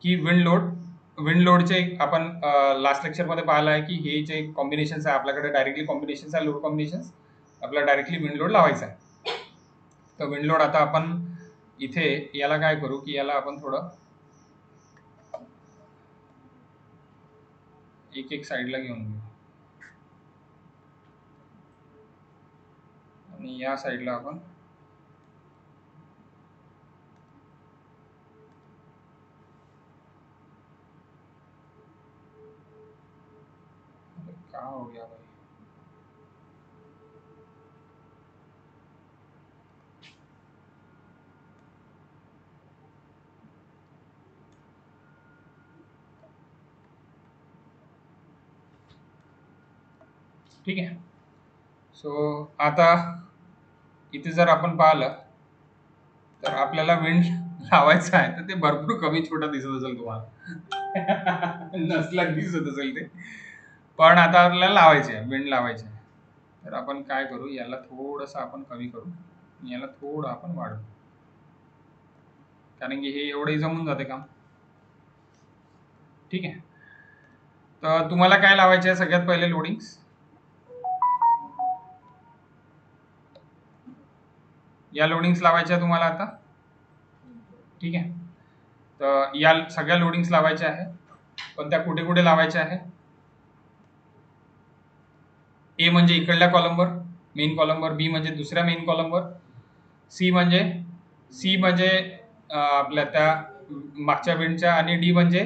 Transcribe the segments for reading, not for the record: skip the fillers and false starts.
की विंड लोडचे आपण लास्ट लेक्चरमध्ये पाहिलं आहे की हे जे कॉम्बिनेशन्स आहे आपल्याकडे डायरेक्टली कॉम्बिनेशन्स आहे लोड कॉम्बिनेशन्स आपल्याला डायरेक्टली विंड लोड लावायचा आहे. तर विंड लोड आता आपण इथे याला काय करू की याला आपण थोडं एक एक साईडला घेऊन घेऊ आणि या साईडला आपण क्या हो गया भाई. ठीक आहे. सो आता इथे जर आपण पाहिलं तर आपल्याला विंड लावायचं आहे तर ते भरपूर कमी छोटा दिसत असेल तुम्हाला नसला दिसत असेल ते, पण आता आपल्याला लावायचे आहे विंड लावायचे आहे. तर आपण काय करू याला थोडंसं आपण कमी करू आणि याला थोडं आपण वाढवू कारण की हे एवढंही जमून जाते काम. ठीक आहे. तर तुम्हाला काय लावायचे आहे सगळ्यात पहिले लोडिंग्स या लोडिंग्स लावायच्या तुम्हाला आता. ठीक आहे. तर या सगळ्या लोडिंग्स लावायच्या आहे पण त्या कुठे कुठे लावायच्या आहे. ए म्हणजे इकडल्या कॉलमवर मेन कॉलमवर, बी म्हणजे दुसऱ्या मेन कॉलमवर, सी म्हणजे आपल्या त्या मागच्या विंडच्या आणि डी म्हणजे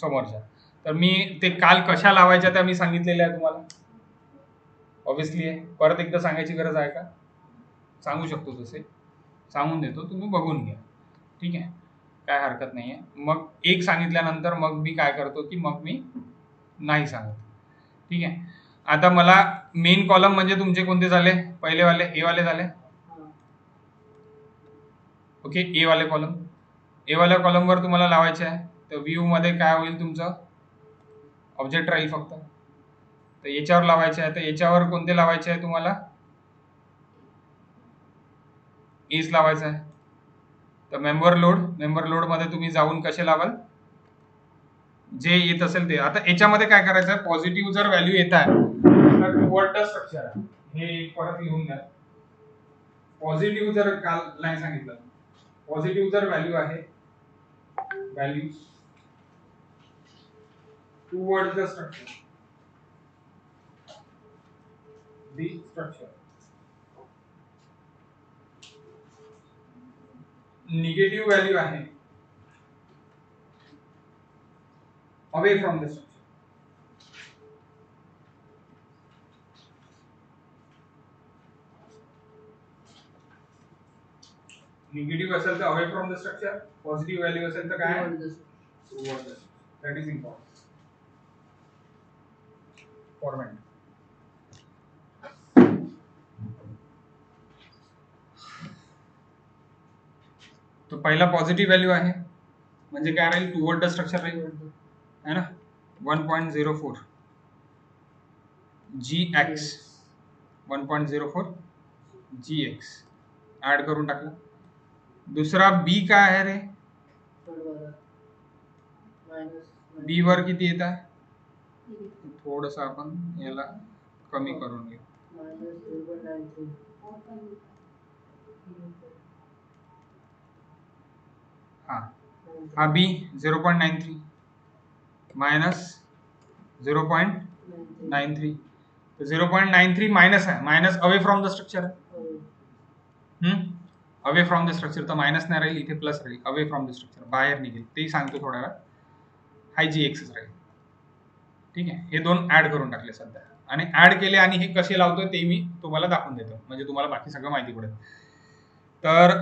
समोरच्या. तर मी ते काल कशा लावायच्या त्या मी सांगितलेल्या आहे तुम्हाला ऑब्व्हियसली आहे. परत एकदा सांगायची गरज आहे का? सांगू शकतो तसे सांगून देतो तुम्ही बघून घ्या. ठीक आहे काय हरकत नाही आहे. मग एक सांगितल्यानंतर मग मी काय करतो की मग मी नाही सांगत. ठीक आहे. आता मला मेन कॉलम म्हणजे तुमचे कोणते झाले पहिले वाले ए वाले झाले. ओके ए वाले कॉलम ए वाल्या कॉलमवर तुम्हाला लावायचे आहे. तर व्ह्यू मध्ये काय होईल तुमचं ऑब्जेक्ट राहील फक्त. तर याच्यावर लावायचे आहे. तर याच्यावर कोणते लावायचे आहे तुम्हाला एज लावायचा आहे. तर मेंबर लोड मध्ये तुम्ही जाऊन कसे लावाल जे येत असेल ते. आता याच्यामध्ये काय करायचं आहे पॉझिटिव्ह जर व्हॅल्यू येत आहे तर टुवर्ड द स्ट्रक्चर आहे हे परत लिहून घ्या. पॉझिटिव्ह जर काल नाही सांगितलं पॉझिटिव्ह जर व्हॅल्यू आहे value toward the structure the structure. Negative value आहे away from the structure. Negative असेल तर away from the structure, positive value असेल तर काय toward the. That is important format. तो पहिला पॉझिटिव्ह व्हॅल्यू आहे म्हणजे काय राहील टुवर्ड द स्ट्रक्चर राहील है ना 1.04 gx 1.04 gx ऍड करून टाकलं. दुसरा बी काय आहे रे बी वर किती येत आहे थोडस आपण याला कमी करून घेऊ. हा बी 0.93 मायनस 0.93. तो 0.93 मायनस आहे minus away from the structure आहे. अवे फ्रॉम द स्ट्रक्चर तर मायनस नाही राहील इथे प्लस राहील अवे फ्रॉम द स्ट्रक्चर बाहेर निघेल तेही सांगतो थोड्या वेळात. हाय जी एक्सच राहील. ठीक आहे. हे दोन ऍड करून टाकले सध्या आणि ऍड केले आणि हे कसे लावतोय ते मी तुम्हाला दाखवून देतो म्हणजे तुम्हाला बाकी सगळं माहिती पडेल. तर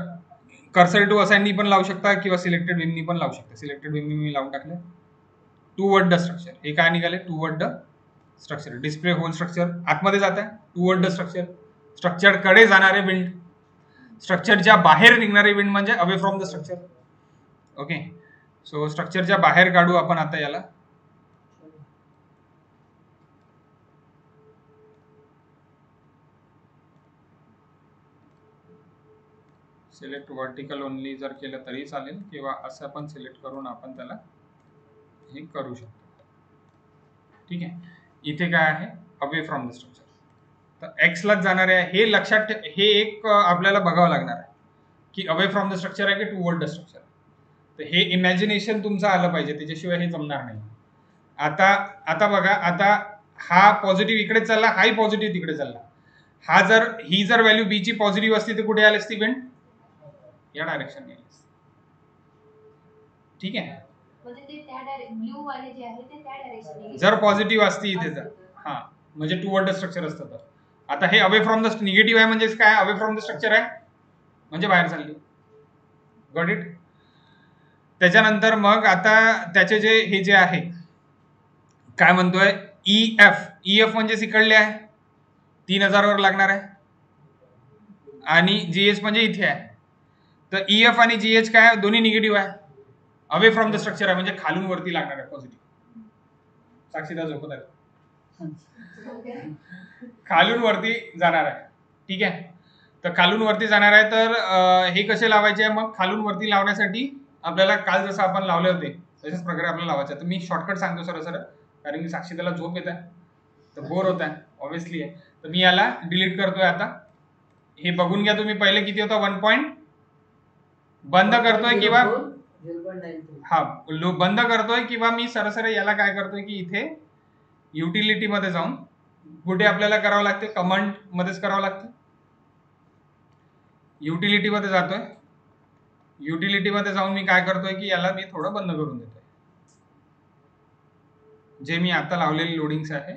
कर्सर टू असाइननी पण लावू शकता किंवा सिलेक्टेड विमनी पण लावू शकता. सिलेक्टेड विमनी मी लावून टाकले. टुवर्ड द स्ट्रक्चर हे काय निघाले toward the structure. Display whole structure आतमध्ये जात आहे टुवर्ड द स्ट्रक्चर. स्ट्रक्चर कडे जाणारे विंड स्ट्रक्चरच्या बाहेर निघणारे विंड म्हणजे away from the structure. Okay. So स्ट्रक्चरच्या बाहेर काढू आपण आता याला. सिलेक्ट व्हर्टिकल ओनली जर केलं तरी चालेल, किंवा असं पण सिलेक्ट करून आपण त्याला हे करू शकतो. ठीक आहे. इथे काय आहे, अवे फ्रॉम द स्ट्रक्चर, तर एक्सलाच जाणार आहे. हे लक्षात हे एक आपल्याला बघावं लागणार आहे की अवे फ्रॉम द स्ट्रक्चर आहे की टुवर्ड द स्ट्रक्चर. तर हे इमॅजिनेशन तुमचं आलं पाहिजे, त्याच्याशिवाय हे जमणार नाही. आता बघा, आता हा पॉझिटिव्ह इकडे चालला, हाही पॉझिटिव्ह तिकडे चालला. ही जर व्हॅल्यू बी ची पॉझिटिव्ह असती तर कुठे आली असती बेंड, या डायरेक्शन आली असती. ठीक आहे. जर पॉझिटिव्ह असती इथे तर हा म्हणजे टुवर्ड द स्ट्रक्चर असतं. तर आता हे अवे फ्रॉम द निगेटिव्ह आहे म्हणजे काय, अवे फ्रॉम द स्ट्रक्चर आहे म्हणजे बाहेर चालली. Got it. त्याच्यानंतर मग आता त्याचे हे जे आहे काय म्हणतोय, EF म्हणजे इकडले आहे 3000 वर लागणार आहे, आणि GH म्हणजे इथे आहे. तर EF आणि GH काय दोन्ही निगेटिव्ह आहे, अवे फ्रॉम द स्ट्रक्चर आहे म्हणजे खालून वरती लागणार आहे पॉझिटिव्ह. साक्षीदा झोपत आहे, खालून वरती जाणार आहे. ठीक आहे. तर खालून वरती जाणार आहे, तर हे कसे लावायचे आहे, मग खालून वरती लावण्यासाठी आपल्याला काल जसं आपण लावले होते तशाच प्रकारे आपल्याला लावायचं. तर मी शॉर्टकट सांगतो सरळ, कारण की साक्षीदाला झोप येत आहे, तर बोर होत आहे ऑब्व्हियसली आहे. तर मी याला डिलीट करतोय. आता हे बघून घ्या तुम्ही, पहिले किती होता 1 पॉईंट, बंद करतोय किंवा हा बंद करतोय, किंवा मी सरसर याला काय करतोय की इथे युटिलिटी मध्ये जाऊन कुठे आपल्याला करावं लागते, कमांड मध्येच करावं लागतं. युटिलिटी मध्ये जातोय, युटिलिटी मध्ये जाऊन मी काय करतोय की याला मी थोडं बंद करून देतोय. जे मी आता लावलेले लोडिंग्स आहे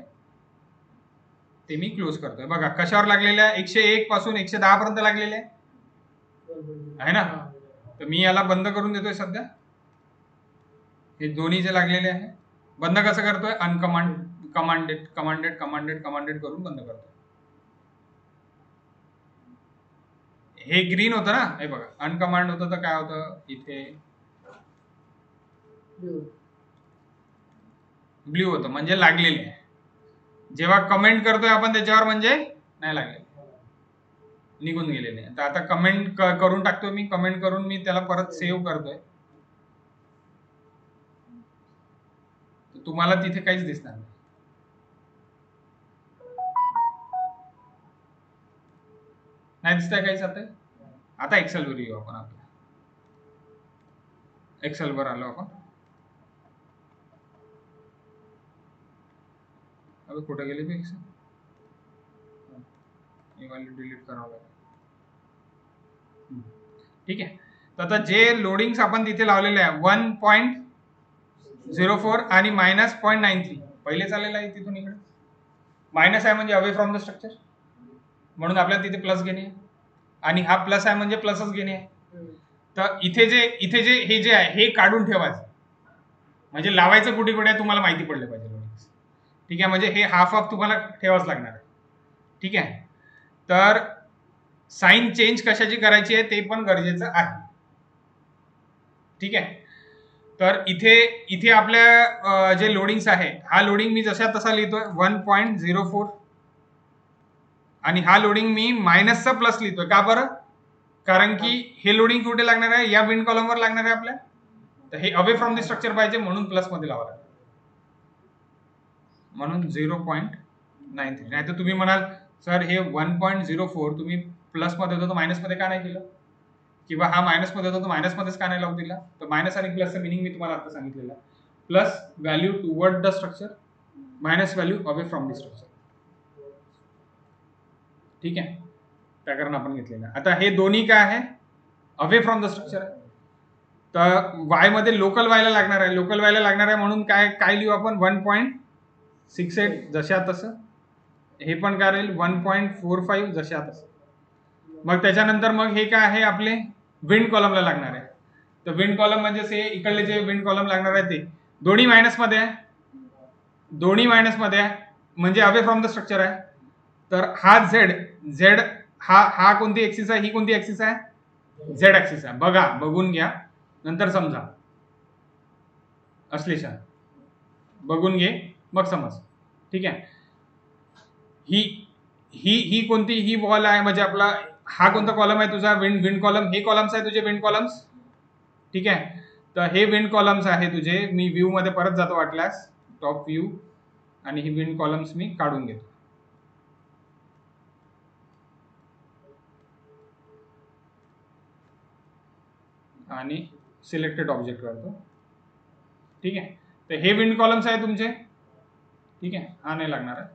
ते मी क्लोज करतोय. बघा कशावर लागलेले आहे, 101 पासून 110 पर्यंत लागलेले आहे ना. तर मी याला बंद करून देतोय सध्या. हे दोन्ही जे लागलेले आहे बंद कसं करतोय, कमांडेड करून बंद करतोय. हे ग्रीन होतं ना, हे बघा अनकमांड होतं तर काय होतं, इथे ब्ल्यू होतं म्हणजे लागलेले आहे. जेव्हा कमेंट करतोय आपण त्याच्यावर म्हणजे नाही लागले, निघून गेलेले. तर आता कमेंट करून टाकतोय मी, कमेंट करून मी त्याला परत सेव्ह करतोय. तुम्हाला तिथे काहीच दिसणार नाही. नाही दिसतंय काहीच. आता एक्सेल वर येऊ आपण. आपल्या एक्सेल वर आलो आपण. अबे कुठे गेली ते एक्सेल, डिलीट करावं लागेल. ठीक आहे. तर आता जे लोडिंग्स आपण तिथे लावलेले आहे 1.04 आणि -0.93 पहिले चाललेलं आहे, तिथून इकडे मायनस आहे म्हणजे अवे फ्रॉम द स्ट्रक्चर, म्हणून आपल्याला तिथे प्लस घेणे आहे, आणि हा प्लस आहे म्हणजे प्लसच घेणे आहे. तर इथे जे हे जे आहे हे काढून ठेवायचं, म्हणजे लावायचं कुठे कुठे तुम्हाला माहिती पडलं पाहिजे लोडिंग्स. ठीक आहे. म्हणजे हे हाफ तुम्हाला ठेवाच लागणार आहे. ठीक आहे. तर साइन चेंज कशाची करायची आहे ते पण गरजेचं आहे. ठीक आहे. तर इथे आपल्या जे लोडिंग्स आहे, हा लोडिंग मी जशा तसा लिहितोय 1.04, आणि हा लोडिंग मी मायनसचा प्लस लिहितोय. का बरं, कारण की हे लोडिंग कुठे लागणार आहे, या विंड कॉलमवर लागणार आहे आपल्या. तर हे अवे फ्रॉम द स्ट्रक्चर पाहिजे म्हणून प्लस मध्ये लावा लागेल, म्हणून 0.93. नाही तर तुम्ही म्हणाल सर हे 1.04 तुम्ही प्लस मध्ये होतं तर मायनस मध्ये का नाही केलं, किंवा हा मायनस मध्ये होता तर मायनस मध्येच का नाही लावून दिला. तर मायनस आणि प्लसचं मिनिंग मी तुम्हाला आता सांगितलेलं आहे. Plus value toward the structure, minus value away from the structure. ठीक आहे. त्याकरण आपण घेतलेलं आहे. आता हे दोन्ही काय आहे, अवे फ्रॉम द स्ट्रक्चर आहे. तर वाय मध्ये लोकल वायला लागणार आहे, लोकल वायला लागणार आहे म्हणून काय लिहू आपण 1.68 जशा तसं. हे पण काय राहील 1.45 जशा तसं. मग त्याच्यानंतर मग हे काय आहे आपले विंड कॉलमला लागणार आहे. तर विंड कॉलम म्हणजे इकडले जे विंड कॉलम लागणार आहे ते दोन्ही मायनस मध्ये आहे, दोन्ही मायनस मध्ये आहे म्हणजे अवे फ्रॉम द स्ट्रक्चर आहे. तर हा झेड हा कोणती ऍक्सिस आहे, ही कोणती ऍक्सिस आहे, झेड ऍक्सिस आहे. बघून घ्या, नंतर समजा अश्लेषा बघून घे मग समज. ठीक आहे. ही कोणती, ही वॉल आहे म्हणजे आपला हा कोणता कॉलम आहे तुझा? Wind column. हे कॉलम्स आहे तुझे विंड कॉलम्स. ठीक आहे, तर हे विंड कॉलम्स आहे तुझे. मी व्ह्यू मध्ये परत जातो वाटल्यास, टॉप व्ह्यू, आणि ही विंड कॉलम्स मी काढून घेतो. आणि सिलेक्टेड ऑब्जेक्ट करतो. ठीक आहे, तर हे विंड कॉलम्स आहे तुमचे. ठीक आहे, हा नाही लागणार आहे.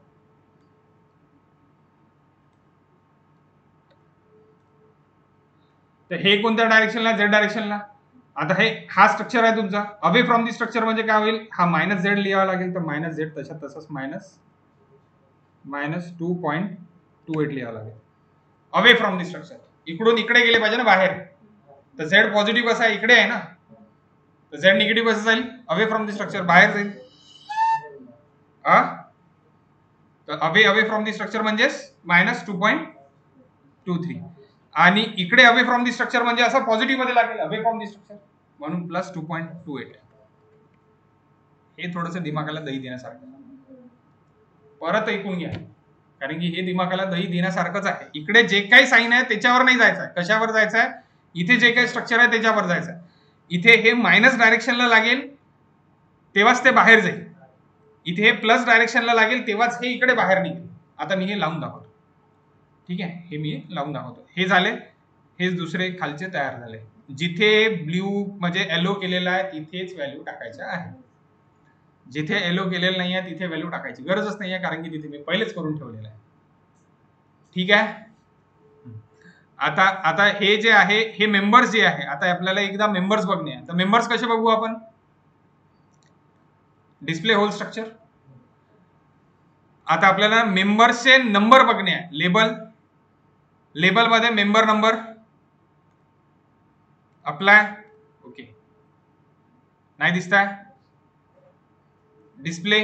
तर हे कोणत्या डायरेक्शनला? झेड डायरेक्शनला. आता हा स्ट्रक्चर आहे तुमचा. अवे फ्रॉम दी स्ट्रक्चर म्हणजे काय होईल? हा मायनस झेड लिहावा लागेल, तर मायनस झेड तशात तसंच मायनस 2.28 लिहावं लागेल. अवे फ्रॉम दी स्ट्रक्चर, इकडून इकडे गेले पाहिजे ना बाहेर. तर झेड पॉझिटिव्ह कसा आहे? इकडे आहे ना. तर झेड निगेटिव्ह कसं जाईल? अवे फ्रॉम दी स्ट्रक्चर, बाहेर जाईल. तर अवे फ्रॉम दी स्ट्रक्चर म्हणजेच मायनस 2.23. आणि इकडे अवे फ्रॉम दी स्ट्रक्चर म्हणजे असं पॉझिटिव्ह मध्ये लागेल अवे फ्रॉम दी स्ट्रक्चर, म्हणून प्लस 2.28. हे थोडंसं दिमागाला दही देण्यासारखं. परत ऐकून घ्या, कारण की हे दिमागाला दही देण्यासारखंच आहे. इकडे जे काही साईन आहे त्याच्यावर नाही जायचं आहे. कशावर जायचं आहे? इथे जे काही स्ट्रक्चर आहे त्याच्यावर जायचं आहे. इथे हे मायनस डायरेक्शनला लागेल तेव्हाच ते बाहेर जाईल. इथे हे प्लस डायरेक्शनला लागेल तेव्हाच हे इकडे बाहेर निघेल. आता मी हे लावून दाखवतो. ठीक आहे, हे मी लावून दाखवतो. हे झाले, हे दुसरे खालचे तयार झाले. जिथे ब्ल्यू म्हणजे येलो केलेला आहे तिथेच व्हॅल्यू टाकायच्या आहे. जिथे येलो केलेलं नाही आहे तिथे व्हॅल्यू टाकायची गरजच नाही आहे, कारण की तिथे मी पहिलेच करून ठेवलेलं आहे. ठीक आहे, आता आता हे जे आहे हे मेंबर्स जे आहे, आता आपल्याला एकदा मेंबर्स बघणे आहे. तर मेंबर्स कसे बघू आपण? Display whole structure. आता आपल्याला मेंबर्सचे नंबर बघणे आहे. लेबल मध्ये मेंबर नंबर अप्लाय. ओके, नाही दिसताय. डिस्प्ले,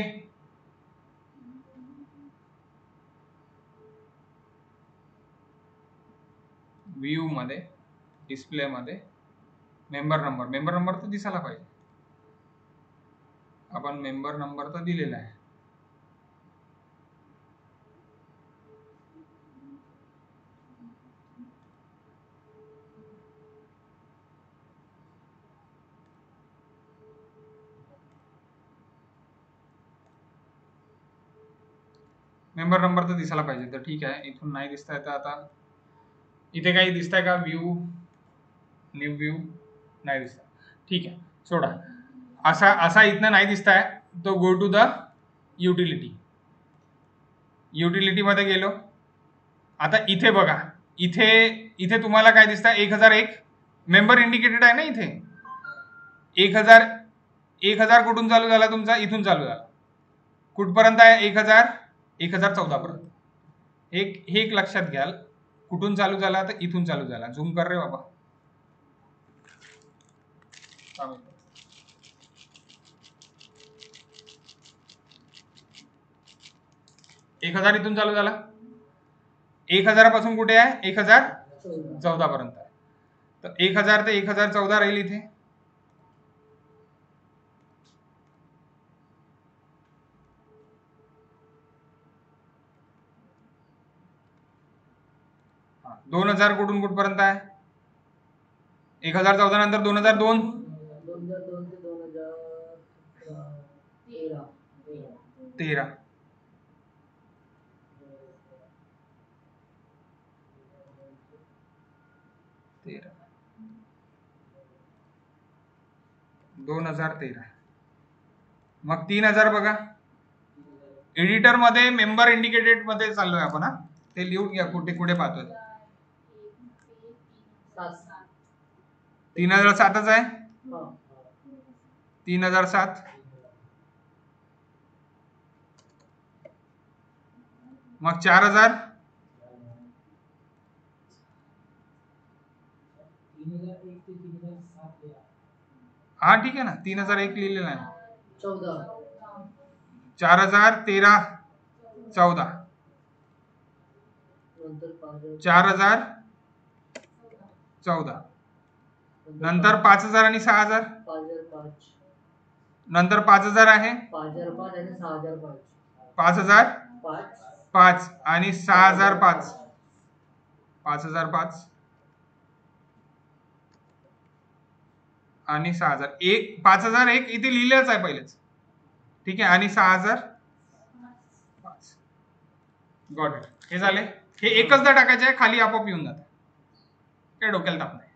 व्ह्यू मध्ये, डिस्प्ले मध्ये मेंबर नंबर तर दिसायला पाहिजे. आपण मेंबर नंबर तर दिलेला आहे. मेंबर नंबर तर दिसायला पाहिजे. तर ठीक आहे, इथून नाही दिसताय. तर आता इथे काही दिसतंय का? व्ह्यू, न्यू व्ह्यू, नाही दिसत. ठीक आहे, सोडा. असा इथनं नाही दिसताय, तो go to the utility. Utility मध्ये गेलो. आता इथे बघा, इथे तुम्हाला काय दिसतंय? 1001 मेंबर इंडिकेटेड आहे ना इथे. 1000 कुठून चालू झाला तुमचा? इथून चालू झाला. कुठपर्यंत आहे? 1014 पर्यंत. हे एक लक्षात घ्याल. कुठून चालू झाला? तर इथून चालू झाला. झूम कर रे बाबा. 1000 इथून चालू झाला. 1000 पासून कुठे आहे? 1014 पर्यंत आहे. तर 1000 ते 1014 राहील इथे. हा, 2000 कुठून कुठपर्यंत आहे? 1014 नंतर 2002. 13. 2013. मग 3000 बघा. एडिटर मध्ये मेंबर इंडिकेटेड मध्ये चाललोय आपण. हा, ते लिहून घ्या कुठे कुठे पाहतोय. 3007च आहे. 3007. मग 4000. हा ठीक आहे ना, 3001 लिहिलेला आहे. 4013 14. 4014. नंतर 5000 आणि 6000. नंतर 5000 आहे. 5005 आणि 6005. 5005 आणि 6001. 5001 इथे लिहिलेच आहे पहिलेच, ठीक आहे, आणि 6005. Got it. हे झाले. हे एकचदा टाकायचे आहे, खाली आपोआप येऊन जात, काय डोक्याला ताप नाही.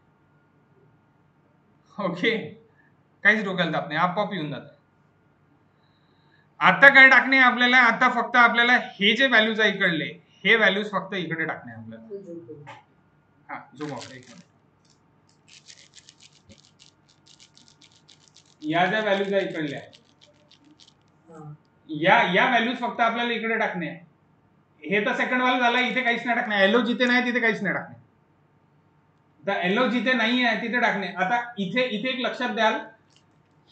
ओके, काहीच डोक्याला ताप नाही, आपोआप येऊन जात. आता काय टाकणे आपल्याला, आता फक्त आपल्याला हे जे व्हॅल्यूज आहे इकडले, हे व्हॅल्यूज फक्त इकडे टाकणे आपल्याला. हा, झूम आउट एक मिनिट. या ज्या व्हॅल्यूज आहे इकडल्या, या व्हॅल्यूज फक्त आपल्याला इकडे टाकणे. हे तर सेकंड वाला झाला, इथे काहीच नाही टाकणे. एलो जिथे नाही तिथे काहीच नाही टाकणे. तर एलो जिथे नाही आहे तिथे टाकणे. आता इथे एक लक्षात द्याल,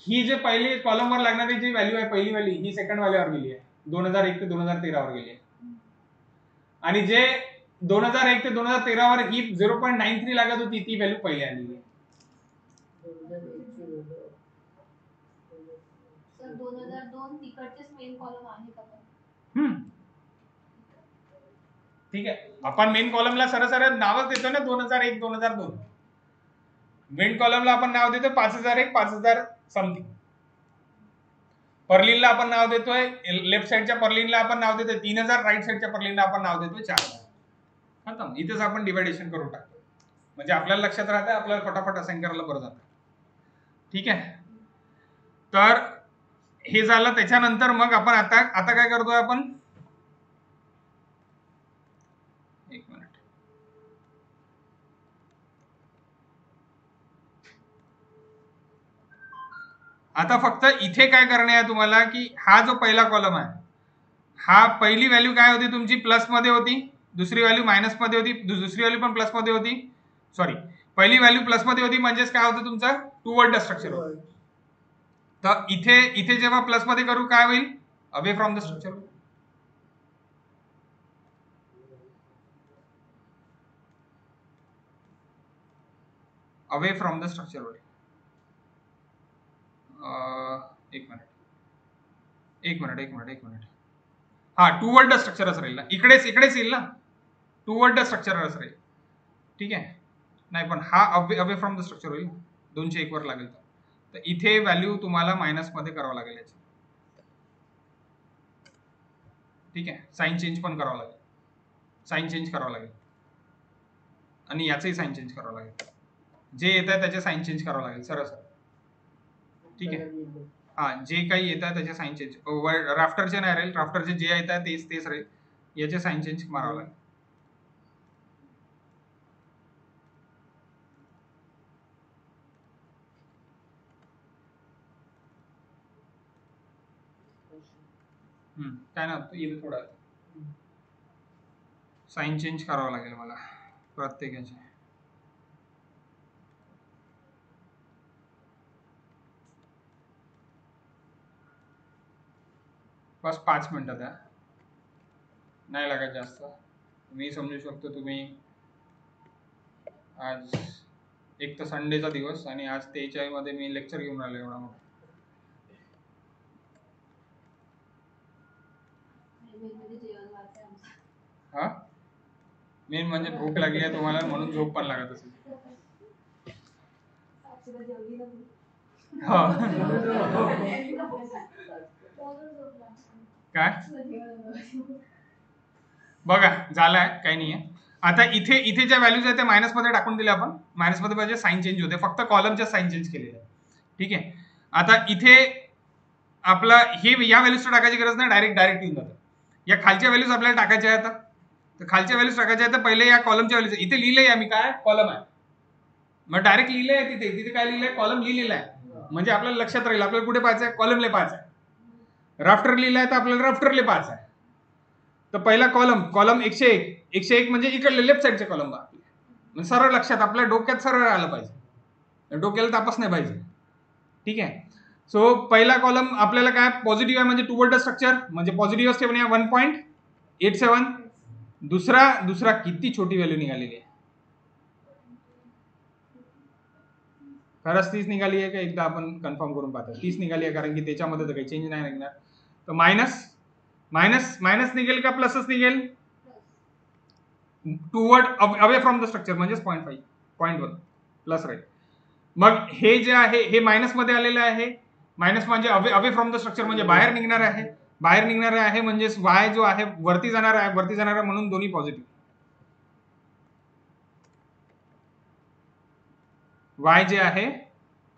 ही जे पहिले कॉलम वर लागणारी जी व्हॅल्यू आहे, पहिली व्हॅल्यू, ही सेकंड वाल्यावर गेली आहे, 2001 ते 2013 वर गेली आहे. आणि जे 2001 ते 2013 वर ही 0.93 लागत होती, ती व्हॅल्यू पहिली आलेली आहे. 2002 तिकडचेच मेन कॉलम आहे का? ठीक आहे, आपण मेन कॉलमला सरळ नावच देतो ना, 2001 2002. मेन कॉलमला आपण नाव देतो 5001 5000 समथिंग. पर्लिनला आपण नाव देतोय, लेफ्ट साइडच्या पर्लिनला आपण नाव देतोय 3000, राईट साइडच्या पर्लिनला आपण नाव देतोय 4000. खतम. इथेच आपण डिवायडेशन करून टाकतो, म्हणजे आपल्याला लक्षात राहतं, आपल्याला फटाफट असाइन करायला बरं जातं. ठीक आहे, तर हे झालं. त्याच्यानंतर मग आपण आता काय करतोय आपण, एक मिनिट. आता फक्त इथे काय करणे आहे तुम्हाला, की हा जो पहिला कॉलम आहे, हा पहिली व्हॅल्यू काय होती तुमची, प्लस मध्ये होती, दुसरी व्हॅल्यू मायनस मध्ये होती, दुसरी व्हॅल्यू पण प्लस मध्ये होती. सॉरी, पहिली व्हॅल्यू प्लस मध्ये होती, म्हणजेच काय होतं तुमचं, टू वर्ड स्ट्रक्चर होतं. तर इथे जेव्हा प्लस मध्ये करू काय होईल, away from the structure. Away from the structure होईल. एक मिनिट. हा, टू वर्ड स्ट्रक्चरच राहील ना, इकडेच येईल ना, टू वर्ड स्ट्रक्चरच राहील. ठीक आहे, नाही पण हा अवे फ्रॉम द स्ट्रक्चर होईल, 201 वर लागेल. तर इथे व्हॅल्यू तुम्हाला मायनस मध्ये करावं लागेल याची. ठीक आहे, साइन चेंज पण करावं लागेल, साइन चेंज करावं लागेल, आणि याचंही साइन चेंज करावं लागेल. जे येत आहे त्याचे साइन चेंज करावं लागेल सरळ. ठीक आहे, हा, जे काही येत आहे त्याचे साइन चेंज, राफ्टरचे नाही राहील, राफ्टरचे जे येत आहे तेच राहील, याचे साइन चेंज मारावं लागेल. काय ना, इथे थोडा साइन चेंज करावं लागेल मला प्रत्येकाचे. बस 5 मिनिटं द्या, नाही लागत जास्त. मी समजू शकतो तुम्ही आज एक तर संडेचा दिवस, आणि आज 43 मध्ये मी लेक्चर घेऊन आलो एवढा मोठा. हा, मेन म्हणजे भूक लागली आहे तुम्हाला, म्हणून झोप पण लागत असेल. काय बघा, झालाय, काही नाहीये. आता इथे ज्या व्हॅल्यूज आहेत त्या मायनस मध्ये टाकून दिल्या आपण, मायनस मध्ये म्हणजे साइन चेंज होते, फक्त कॉलमच्या साइन चेंज केलेले. ठीक आहे, आता इथे आपला हे या व्हॅल्यूज टाकायची गरज नाही, डायरेक्ट येऊन जातं. या खालच्या व्हॅल्यूज आपल्याला टाकायच्या आहेत, तर खालच्या व्हॅल्यूज टाकायच्या आहेत. तर पहिले या कॉलमच्या व्हॅल्यूज इथे लिहिलंय आम्ही, काय कॉलम आहे, मग डायरेक्ट लिहिलंय तिथे काय लिहिलंय, कॉलम लिहिलेला आहे, म्हणजे आपल्याला लक्षात राहील आपल्याला कुठे पाहायचं आहे, कॉलमले पाहायचं आहे. राफ्टर लिहिलाय तर आपल्याला राफ्टरले पाहायचं आहे. तर पहिला कॉलम 101 म्हणजे इकडले लेफ्ट साईडचे कॉलम, सरळ लक्षात, आपल्या डोक्यात सरळ आलं पाहिजे, डोक्याला तापच नाही पाहिजे. ठीक आहे, सो पहिला कॉलम आपल्याला काय पॉझिटिव्ह आहे, म्हणजे टू वर्ड स्ट्रक्चर, म्हणजे पॉझिटिव्ह असते 1.87. दुसरा किती छोटी व्हॅल्यू निघालेली आहे, खरंच 30 निघाली आहे का, एकदा आपण कन्फर्म करून पाहतो. 30 निघाली आहे, कारण की त्याच्यामध्ये तर काही चेंज नाही निघणार. तर मायनस निघेल का प्लसच निघेल, toward away from the structure म्हणजेच 0.5 0.1 प्लस राहील. मग हे जे आहे हे मायनस मध्ये आलेलं आहे. मायनस म्हणजे अवे फ्रॉम द स्ट्रक्चर म्हणजे बाहेर निघणार आहे. बाहेर निघणार आहे म्हणजे वाय जो आहे वरती जाणार आहे. वरती जाणार आहे म्हणून दोन्ही पॉझिटिव्ह. वाय जे आहे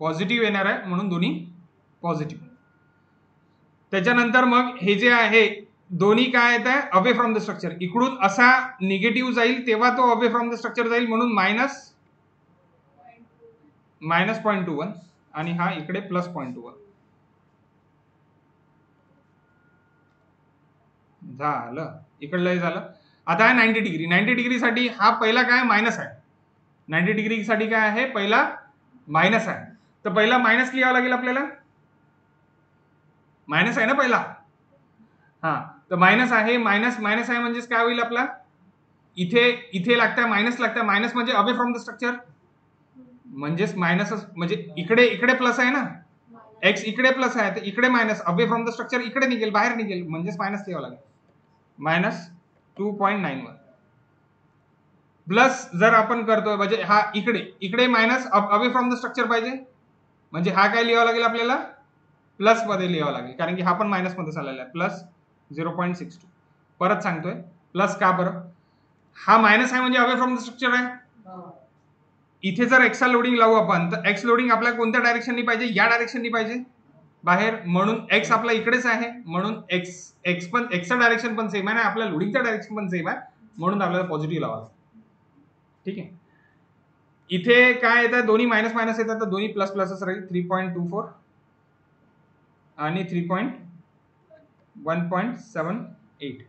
पॉझिटिव्ह येणार आहे म्हणून दोन्ही पॉझिटिव्ह. त्याच्यानंतर मग हे जे आहे दोन्ही काय येत आहे अवे फ्रॉम द स्ट्रक्चर. इकडून असा निगेटिव्ह जाईल तेव्हा तो अवे फ्रॉम द स्ट्रक्चर जाईल म्हणून मायनस 0.21 आणि हा इकडे प्लस 0.21 झालं. इकडलंही झालं. आता आहे 90 डिग्री. 90 डिग्री साठी हा पहिला काय मायनस आहे. 90 डिग्री साठी काय आहे पहिला मायनस आहे. तर पहिला मायनस लिहावं लागेल आपल्याला. मायनस आहे ना पहिला. हा तर मायनस आहे. मायनस मायनस आहे म्हणजेच काय होईल आपला इथे लागतं मायनस लागतं. मायनस म्हणजे अवे फ्रॉम द स्ट्रक्चर म्हणजेच मायनस म्हणजे इकडे प्लस आहे ना. एक्स इकडे प्लस आहे तर इकडे minus away from the structure इकडे निघेल बाहेर निघेल म्हणजेच मायनस लिहावं लागेल. मायनस 2.91 प्लस जर आपण करतोय म्हणजे हा इकडे minus away from the structure पाहिजे म्हणजे हा काय लिहावं लागेल आपल्याला प्लस मध्ये लिहावं लागेल कारण की हा पण मायनस मध्ये चाललेला आहे. प्लस 0.62 परत सांगतोय प्लस का बरं. हा मायनस आहे म्हणजे अवे फ्रॉम द स्ट्रक्चर आहे. इथे जर एक्सचा लोडिंग लावू आपण तर एक्स लोडिंग आपल्याला कोणत्या डायरेक्शननी पाहिजे या डायरेक्शननी पाहिजे बाहेर म्हणून एक्स आपला इकडेच आहे म्हणून एक्स पण एक्सचं डायरेक्शन पण सेम आहे ना आपल्या लोडिंगचं डायरेक्शन पण सेम आहे म्हणून आपल्याला पॉझिटिव्ह लावायचं. ठीक आहे. इथे काय येतात दोन्ही मायनस मायनस येतात तर दोन्ही प्लस प्लसच राहील. 3.24 आणि 1.78.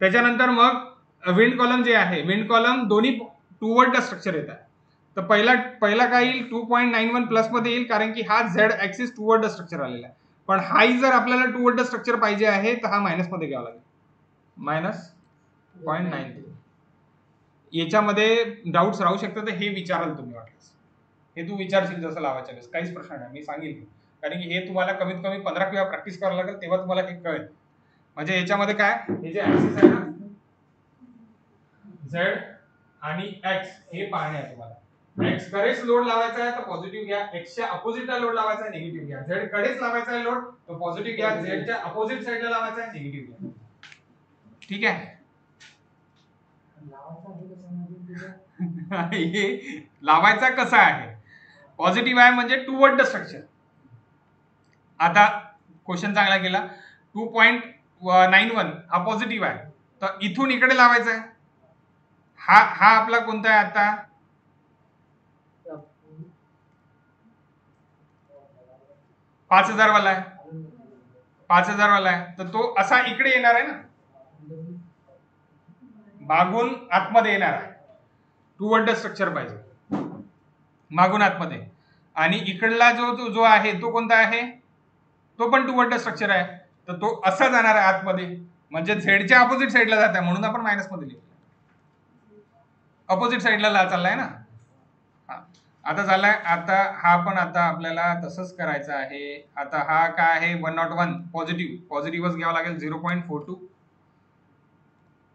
त्याच्यानंतर मग विंड कॉलम जे आहे विंड कॉलम दोन्ही टुवर्ड द स्ट्रक्चर येतात. तर पहिला काय येईल 2.91 प्लस मध्ये येईल कारण की हा Z axis toward the structure आलेला आहे. पण हाही जर आपल्याला टुवर्ड द स्ट्रक्चर पाहिजे आहे तर हा मायनस मध्ये घ्यावा लागेल. मायनस 0.93. याच्यामध्ये डाऊट्स राहू शकतात तर हे विचाराल तुम्ही वाटल्यास. हे तू विचारशील जसं लावायच्या वेळेस काहीच प्रश्न नाही मी सांगेल कारण की हे तुम्हाला कमीत कमी 15 वेळा प्रॅक्टिस करावं लागेल तेव्हा तुम्हाला हे कळेल. म्हणजे याच्यामध्ये काय हे जे ऍक्सिस आहे ना झेड आणि एक्स हे पाहणे आहे तुम्हाला. एक्स कडेच लोड लावायचा आहे तर पॉझिटिव्ह घ्या. एक्सच्या अपोजिटला लोड लावायचा आहे निगेटिव्ह घ्या. झेड कडेच लावायचा आहे लोड तर पॉझिटिव्ह घ्या. झेडच्या अपोजिट साईडला लावायचा आहे निगेटिव्ह घ्या. ठीक आहे. हे लावायचा कसा आहे पॉझिटिव्ह आहे म्हणजे टुवर्ड द स्ट्रक्चर. आता क्वेश्चन चांगला केला. 2.91 हा पॉझिटिव्ह आहे तर इथून इकडे लावायचा आहे. हा आपला कोणता आहे आता 5000 वाला आहे. 5000 वाला आहे तर तो असा इकडे येणार आहे ना मागून आतमध्ये येणार आहे. टुवर्ड द स्ट्रक्चर पाहिजे मागून आतमध्ये. आणि इकडला जो आहे तो कोणता आहे तो पण टुवर्ड द स्ट्रक्चर आहे तर तो असा जाणार आहे आतमध्ये म्हणजे झेडच्या अपोजिट साईडला जात आहे म्हणून आपण मायनस मध्ये लिहितो. अपोजिट साईडला चाललाय ना. आता झालाय. आता हा पण आता आपल्याला तसंच करायचं आहे. आता हा काय आहे 101 पॉझिटिव्हच घ्यावा लागेल 0.42.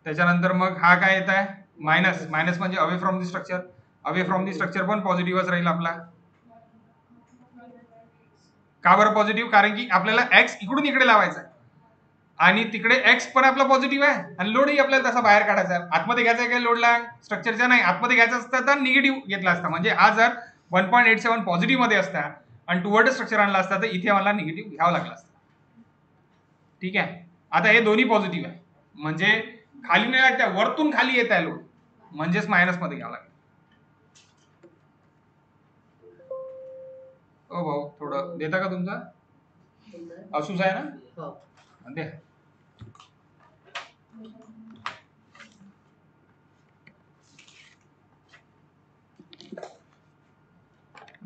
त्याच्यानंतर मग हा काय येत आहे मायनस म्हणजे away from the structure. Away from the structure पण पॉझिटिव्हच राहील आपला. का बरं पॉझिटिव्ह कारण की आपल्याला एक्स इकडून इकडे लावायचा आहे आणि तिकडे एक्स पण आपला पॉझिटिव्ह आहे आणि लोडही आपल्याला तसा बाहेर काढायचा आहे. आतमध्ये घ्यायचा आहे काय लोडला स्ट्रक्चरच्या नाही आतमध्ये घ्यायचा असतं तर निगेटिव्ह घेतला असता म्हणजे हा जर 1.87 पॉझिटिव्ह मध्ये असता आणि टुवर्ड स्ट्रक्चर आणला असता तर इथे मला निगेटिव्ह घ्यावा लागला असता. ठीक आहे. आता हे दोन्ही पॉझिटिव्ह आहे म्हणजे खाली नाही लागत्या वरतून खाली येत आहे लोड म्हणजेच मायनस मध्ये घ्यावा लागेल. ओ भाऊ थोडं देता का तुमचा असूस आहे ना द्या.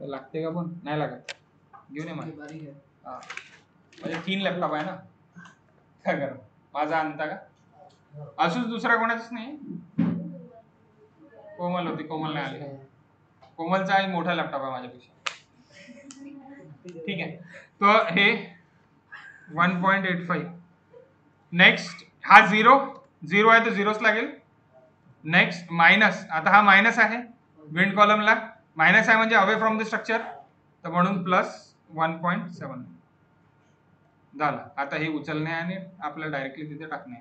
लागते का पण नाही लागत घेऊन ये माझी. हा म्हणजे 3 लॅपटॉप आहे ना काय करा माझा आणता का असूच दुसरा कोणाच नाही. कोमल होती कोमल नाही आली. कोमलचा मोठा लॅपटॉप आहे माझ्यापेक्षा. ठीक आहे. तर हे 1.85. नेक्स्ट हा 0 आहे तर 0च लागेल नेक्स्ट मायनस, आता हा मायनस आहे विंड कॉलमला, मायनस आहे म्हणजे अवे फ्रॉम द स्ट्रक्चर, तर म्हणून +1.7 झालं. आता हे उचलणे आणि आपल्याला डायरेक्टली तिथे टाकणे.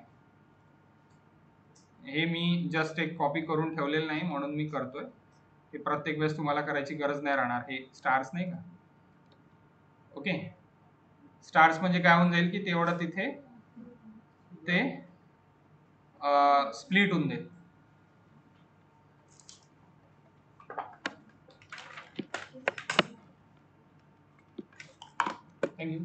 हे मी जस्ट एक कॉपी करून ठेवलेलं नाही म्हणून मी करतोय. हे प्रत्येक वेळेस तुम्हाला करायची गरज नाही राहणार. हे स्टार्स नाही का, ओके, स्टार्स म्हणजे काय होऊन जाईल की तेवढं तिथे ते स्प्लिट होऊन जाईल. थँक्यू.